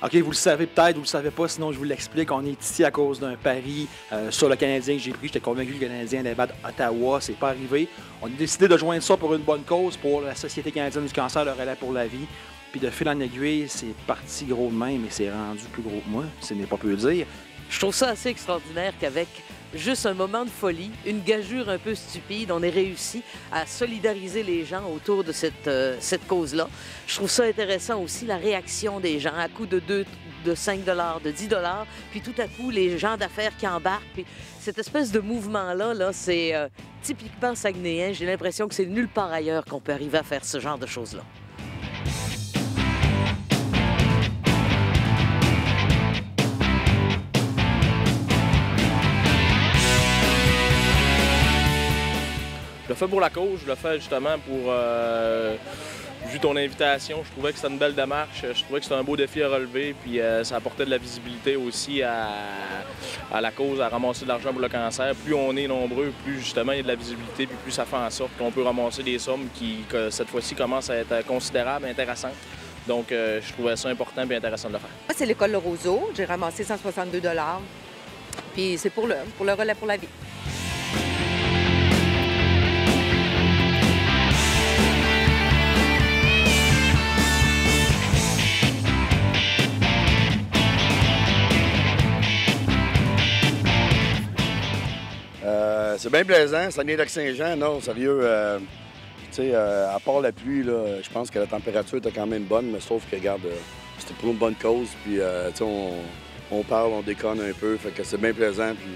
OK, vous le savez peut-être, vous le savez pas, sinon je vous l'explique. On est ici à cause d'un pari sur le Canadien que j'ai pris. J'étais convaincu que le Canadien allait battre Ottawa. C'est pas arrivé. On a décidé de joindre ça pour une bonne cause, pour la Société canadienne du cancer, le relais pour la vie. Puis de fil en aiguille, c'est parti gros de même, mais c'est rendu plus gros que moi. Ce n'est pas peu dire. Je trouve ça assez extraordinaire qu'avec juste un moment de folie, une gageure un peu stupide, on ait réussi à solidariser les gens autour de cette cause-là. Je trouve ça intéressant aussi, la réaction des gens à coût de 5 de 10 puis tout à coup, les gens d'affaires qui embarquent. Puis cette espèce de mouvement-là, c'est typiquement saguenéen. J'ai l'impression que c'est nulle part ailleurs qu'on peut arriver à faire ce genre de choses-là. Je le fais pour la cause, je le fais justement pour, vu ton invitation, je trouvais que c'était une belle démarche, je trouvais que c'était un beau défi à relever, puis ça apportait de la visibilité aussi à la cause, à ramasser de l'argent pour le cancer. Plus on est nombreux, plus justement il y a de la visibilité, puis plus ça fait en sorte qu'on peut ramasser des sommes qui, cette fois-ci, commencent à être considérables, intéressantes. Donc, je trouvais ça important et intéressant de le faire. Moi, c'est l'école Le Roseau. J'ai ramassé 162 $. Puis c'est pour le relais pour la vie. C'est bien plaisant. Saguenay-Lac-Saint-Jean, non, sérieux. Tu sais, à part la pluie, là, je pense que la température était quand même bonne, mais sauf que, regarde, c'était pour une bonne cause. Puis, tu sais, on parle, on déconne un peu, fait que c'est bien plaisant. Puis,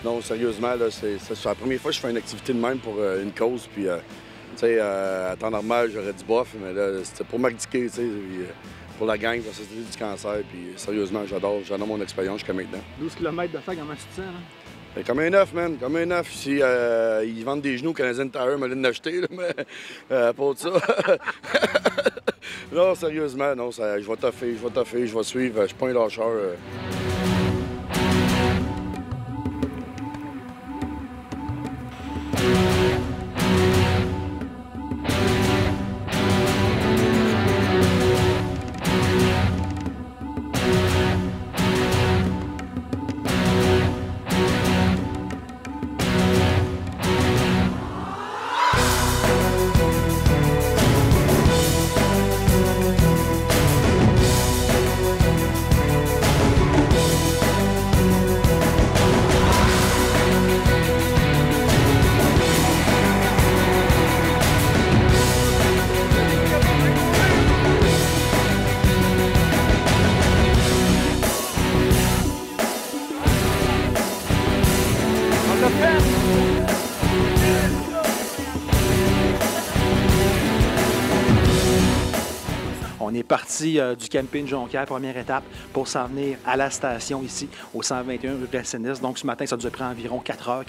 non, sérieusement, là, c'est la première fois que je fais une activité de même pour une cause. Puis, tu sais, à temps normal, j'aurais dit bof, mais là, c'était pour m'ardiquer, tu sais, pour la gang, pour la Société du cancer. Puis, sérieusement, j'adore mon expérience jusqu'à maintenant. 12 km de fait, comment tu te sens, là? Comme un œuf, man, comme un œuf. Si ils vendent des genoux, Canadian Tire m'a l'acheter, mais pas de ça. Non, sérieusement, non, je vais toffer, je vais suivre. Je suis pas un lâcheur. On est parti du camping Jonquière, première étape, pour s'en venir à la station ici, au 121 rue Glacinis. Donc ce matin, ça nous a pris environ 4 heures.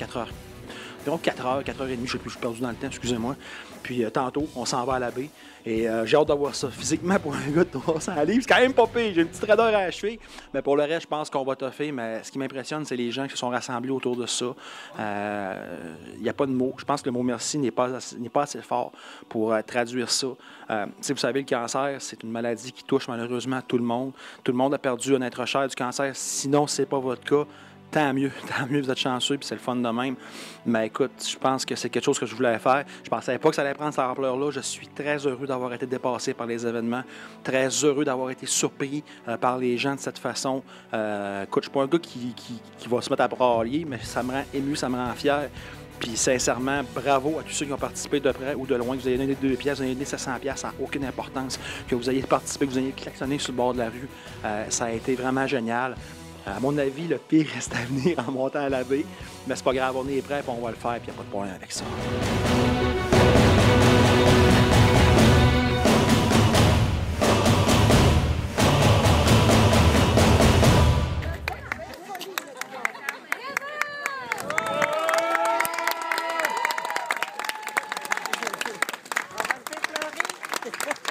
Environ 4 heures, 4 heures et demie, je sais plus, je suis perdu dans le temps, excusez-moi. Puis tantôt, on s'en va à la baie. Et j'ai hâte d'avoir ça. Physiquement, pour un gars de 300 livres, c'est quand même pas pire. J'ai une petite raideur à la cheville. Mais pour le reste, je pense qu'on va toffer. Mais ce qui m'impressionne, c'est les gens qui se sont rassemblés autour de ça. Il n'y a pas de mots. Je pense que le mot merci n'est pas assez fort pour traduire ça. Vous savez, le cancer, c'est une maladie qui touche malheureusement tout le monde. Tout le monde a perdu un être cher du cancer. Sinon, ce n'est pas votre cas. Tant mieux, vous êtes chanceux, puis c'est le fun de même. Mais écoute, je pense que c'est quelque chose que je voulais faire. Je pensais pas que ça allait prendre cette ampleur-là. Je suis très heureux d'avoir été dépassé par les événements, très heureux d'avoir été surpris par les gens de cette façon. Écoute, je suis pas un gars qui va se mettre à brailler, mais ça me rend ému, ça me rend fier. Puis sincèrement, bravo à tous ceux qui ont participé de près ou de loin, que vous ayez donné 2 pièces, vous ayez donné 700 pièces, ça n'a aucune importance. Que vous ayez participé, que vous ayez klaxonné sur le bord de la rue, ça a été vraiment génial. À mon avis, le pire reste à venir en montant à la baie. Mais c'est pas grave, on est prêts, puis on va le faire, puis il n'y a pas de problème avec ça. On va se faire pleurer.